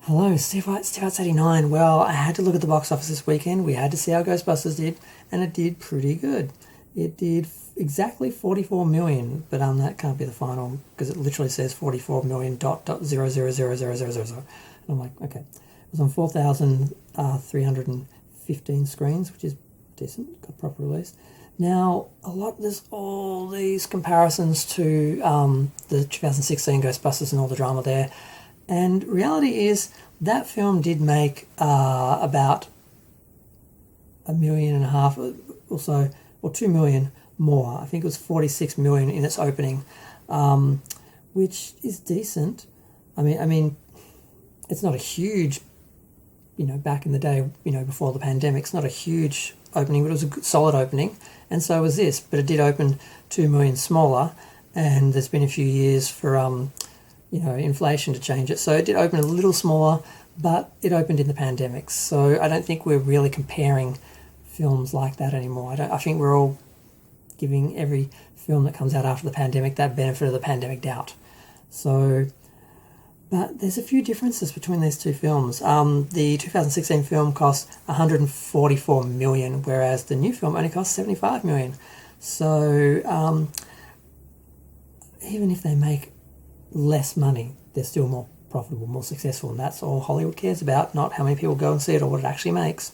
Hello, Steve 89. Well, I had to look at the box office this weekend. We had to see how Ghostbusters did, and it did pretty good. It did exactly 44 million, but that can't be the final because it literally says 44 million dot 0000000. And I'm like, okay. It was on 4,315 screens, which is decent, got proper release. Now, there's all these comparisons to the 2016 Ghostbusters and all the drama there. And reality is that film did make about $1.5 million or so, or 2 million more. I think it was 46 million in its opening, which is decent. I mean, it's not a huge, back in the day, before the pandemic, it's not a huge opening, but it was a good, solid opening, and so was this. But it did open 2 million smaller, and there's been a few years for inflation to change it. So it did open a little smaller, but it opened in the pandemic. So I don't think we're really comparing films like that anymore. I think we're all giving every film that comes out after the pandemic that benefit of the pandemic doubt. So, but there's a few differences between these two films. The 2016 film cost 144 million, whereas the new film only cost 75 million. So even if they make less money, they're still more profitable, more successful, and that's all Hollywood cares about, not how many people go and see it or what it actually makes.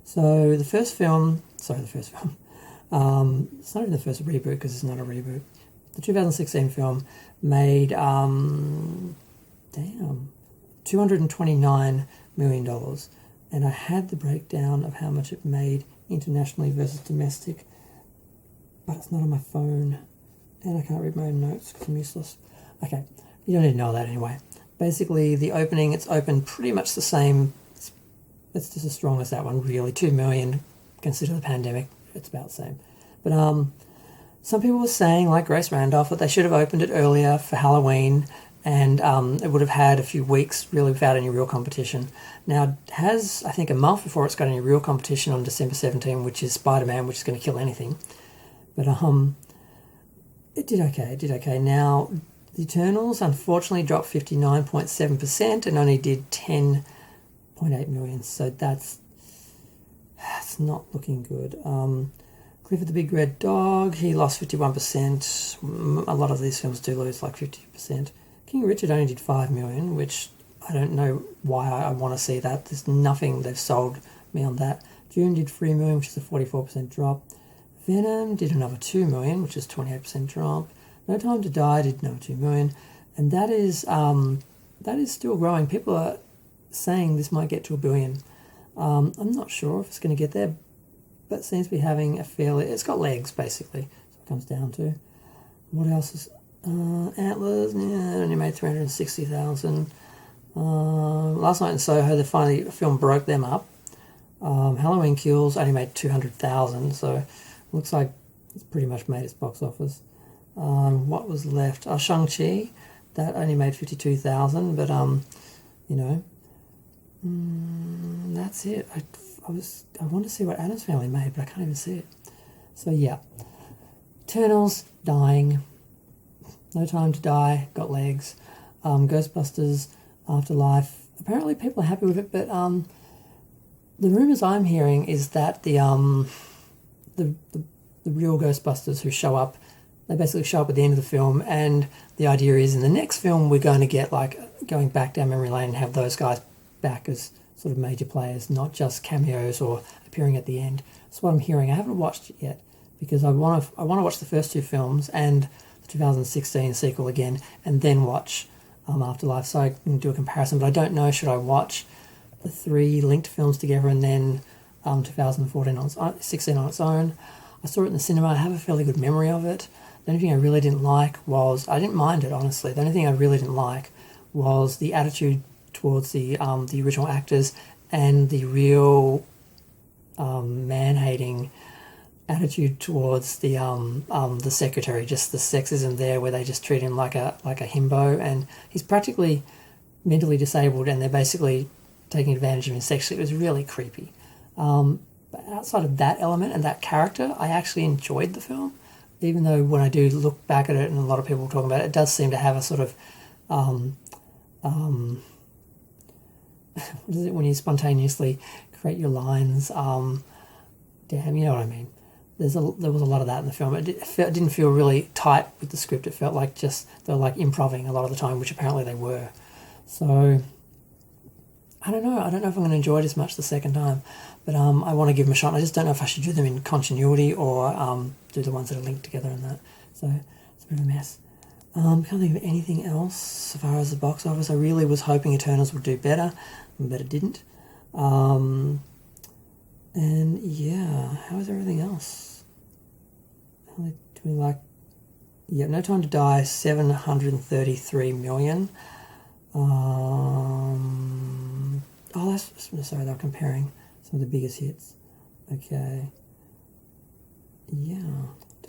So the first film, it's not even the first reboot because it's not a reboot. The 2016 film made $229 million, and I had the breakdown of how much it made internationally versus domestic, but it's not on my phone, and I can't read my own notes because I'm useless. Okay, you don't need to know that anyway. Basically, the opening, it's opened pretty much the same. It's just as strong as that one, really. 2 million, consider the pandemic, it's about the same. But some people were saying, like Grace Randolph, that they should have opened it earlier for Halloween, and it would have had a few weeks really without any real competition. Now, it has, I think, a month before it's got any real competition on December 17, which is Spider-Man, which is going to kill anything. But it did okay. Now, The Eternals unfortunately dropped 59.7% and only did 10.8 million, so that's not looking good. Clifford the Big Red Dog, he lost 51%. A lot of these films do lose like 50%. King Richard only did 5 million, which I don't know why I want to see that. There's nothing they've sold me on that. Dune did 3 million, which is a 44% drop. Venom did another 2 million, which is 28% drop. No Time to Die did another 2 million, and that is still growing. People are saying this might get to $1 billion. I'm not sure if it's going to get there, but it seems to be having it's got legs, basically. So it comes down to. What else is Antlers? Yeah, it only made 360,000. Last Night in Soho, the film broke them up. Halloween Kills only made 200,000, so looks like it's pretty much made its box office. What was left? Shang-Chi, that only made 52,000, but that's it. I want to see what Addams Family made, but I can't even see it. So yeah, Eternals dying. No Time to Die got legs. Ghostbusters Afterlife. Apparently people are happy with it, but the rumors I'm hearing is that the real Ghostbusters who show up, they basically show up at the end of the film, and the idea is in the next film we're going to get like going back down memory lane and have those guys back as sort of major players, not just cameos or appearing at the end. That's what I'm hearing. I haven't watched it yet because I want to watch the first two films and the 2016 sequel again, and then watch Afterlife, so I can do a comparison. But I don't know, should I watch the three linked films together and then 16 on its own? I saw it in the cinema. I have a fairly good memory of it. The only thing I really didn't like was, I didn't mind it, honestly. The only thing I really didn't like was the attitude towards the original actors and the real man-hating attitude towards the secretary, just the sexism there where they just treat him like a himbo, and he's practically mentally disabled and they're basically taking advantage of him sexually. It was really creepy. But outside of that element and that character, I actually enjoyed the film, even though when I do look back at it and a lot of people are talking about it, it does seem to have a sort of what is it when you spontaneously create your lines? Damn, you know what I mean. There was a lot of that in the film. It didn't feel really tight with the script. It felt like just they were like improvising a lot of the time, which apparently they were. So I don't know. I don't know if I'm going to enjoy it as much the second time, but I want to give them a shot. I just don't know if I should do them in continuity or do the ones that are linked together and that. So it's a bit of a mess. Can't think of anything else as far as the box office. I really was hoping Eternals would do better, but it didn't. And yeah, how is everything else? How are they doing? Like, yeah, No Time to Die, 733 million. Sorry, they're comparing some of the biggest hits. Okay. Yeah.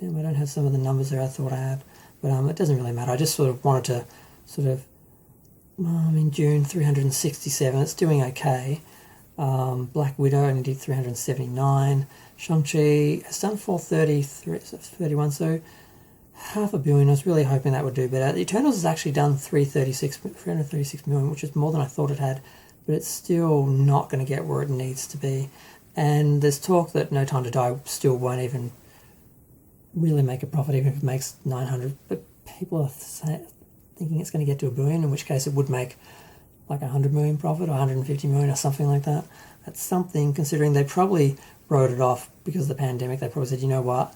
Damn, I don't have some of the numbers there I thought I had. But it doesn't really matter. I just sort of wanted to in June, 367. It's doing okay. Black Widow only did 379. Shang-Chi has done 431, so $500 million. I was really hoping that would do better. The Eternals has actually done 336 million, which is more than I thought it had, but it's still not going to get where it needs to be. And there's talk that No Time to Die still won't even really make a profit, even if it makes 900. But people are thinking it's going to get to $1 billion, in which case it would make like 100 million profit or 150 million or something like that. That's something, considering they probably wrote it off because of the pandemic. They probably said, you know what,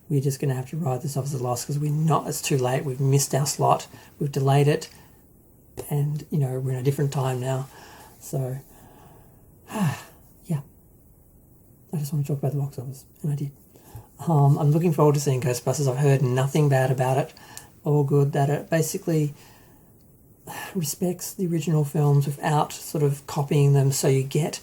we're just going to have to write this off as a loss because it's too late. We've missed our slot. We've delayed it. And, we're in a different time now. So, yeah. I just want to talk about the box office. And I did. I'm looking forward to seeing Ghostbusters. I've heard nothing bad about it. All good. That it basically respects the original films without sort of copying them, so you get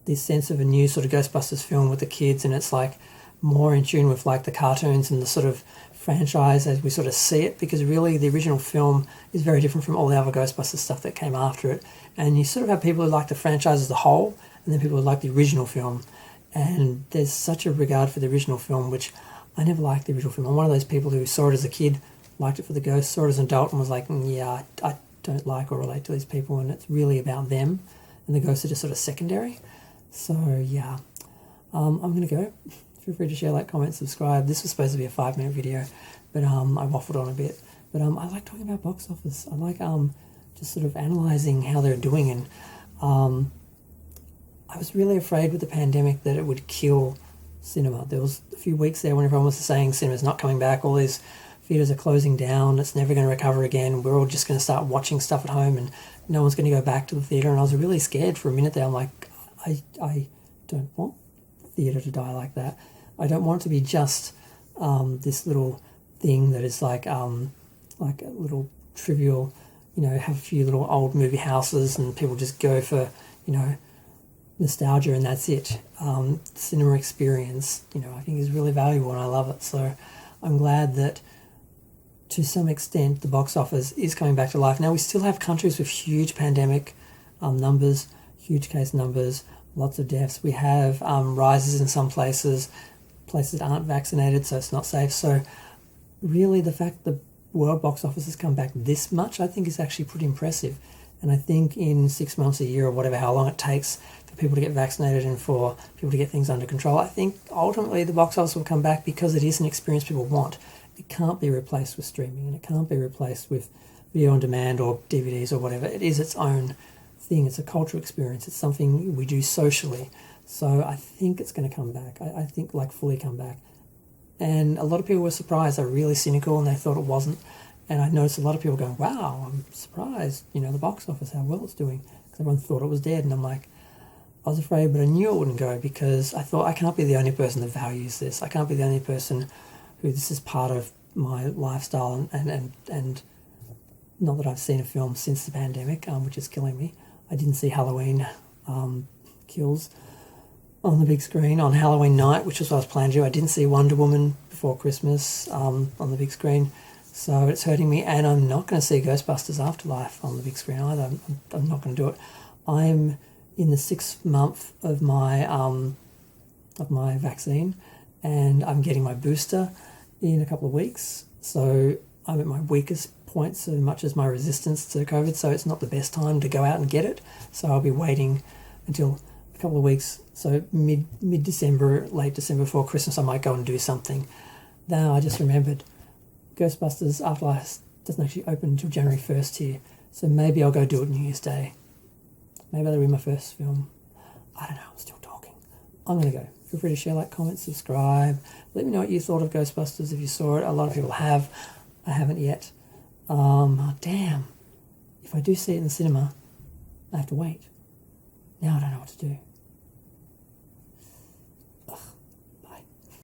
this sense of a new sort of Ghostbusters film with the kids, and it's like more in tune with like the cartoons and the sort of franchise as we sort of see it, because really the original film is very different from all the other Ghostbusters stuff that came after it. And you sort of have people who like the franchise as a whole, and then people who like the original film. And there's such a regard for the original film, which I never liked the original film. I'm one of those people who saw it as a kid, liked it for the ghosts, saw it as an adult and was like, yeah, I don't like or relate to these people, and it's really about them, and the ghosts are just sort of secondary. So yeah, I'm going to go. Feel free to share, like, comment, subscribe. This was supposed to be a 5-minute video, but I waffled on a bit. But I like talking about box office. I like just sort of analysing how they're doing, and I was really afraid with the pandemic that it would kill cinema. There was a few weeks there when everyone was saying cinema's not coming back, all these theatres are closing down, it's never going to recover again, we're all just going to start watching stuff at home and no one's going to go back to the theatre. And I was really scared for a minute there. I'm like, I don't want theatre to die like that. I don't want it to be just this little thing that is like a little trivial, have a few little old movie houses and people just go for, nostalgia and that's it. Cinema experience, I think is really valuable and I love it. So I'm glad that to some extent the box office is coming back to life. Now we still have countries with huge pandemic numbers, huge case numbers, lots of deaths. We have rises in some places that aren't vaccinated, so it's not safe. So really the fact the world box office has come back this much, I think is actually pretty impressive. And I think in 6 months, a year or whatever, how long it takes for people to get vaccinated and for people to get things under control, I think ultimately the box office will come back because it is an experience people want. It can't be replaced with streaming and it can't be replaced with video on demand or DVDs or whatever. It is its own thing. It's a cultural experience. It's something we do socially. So I think it's going to come back. I think fully come back. And a lot of people were surprised. They're really cynical and they thought it wasn't. And I noticed a lot of people going, wow, I'm surprised, the box office, how well it's doing. Because everyone thought it was dead. And I'm like, I was afraid, but I knew it wouldn't go because I thought I can't be the only person that values this. I can't be the only person who this is part of my lifestyle. And not that I've seen a film since the pandemic, which is killing me. I didn't see Halloween Kills on the big screen on Halloween night, which was what I was planning to do. I didn't see Wonder Woman before Christmas on the big screen. So it's hurting me, and I'm not going to see Ghostbusters Afterlife on the big screen either. I'm not going to do it. I'm in the 6th month of my vaccine, and I'm getting my booster in a couple of weeks. So I'm at my weakest point so much as my resistance to COVID, so it's not the best time to go out and get it. So I'll be waiting until a couple of weeks, so mid-December, late December before Christmas, I might go and do something. Now I just remembered Ghostbusters Afterlife doesn't actually open until January 1st here, so maybe I'll go do it New Year's Day. Maybe that'll be my first film. I don't know, I'm still talking. I'm going to go. Feel free to share, like, comment, subscribe. Let me know what you thought of Ghostbusters if you saw it. A lot of people have. I haven't yet. Damn. If I do see it in the cinema, I have to wait. Now I don't know what to do.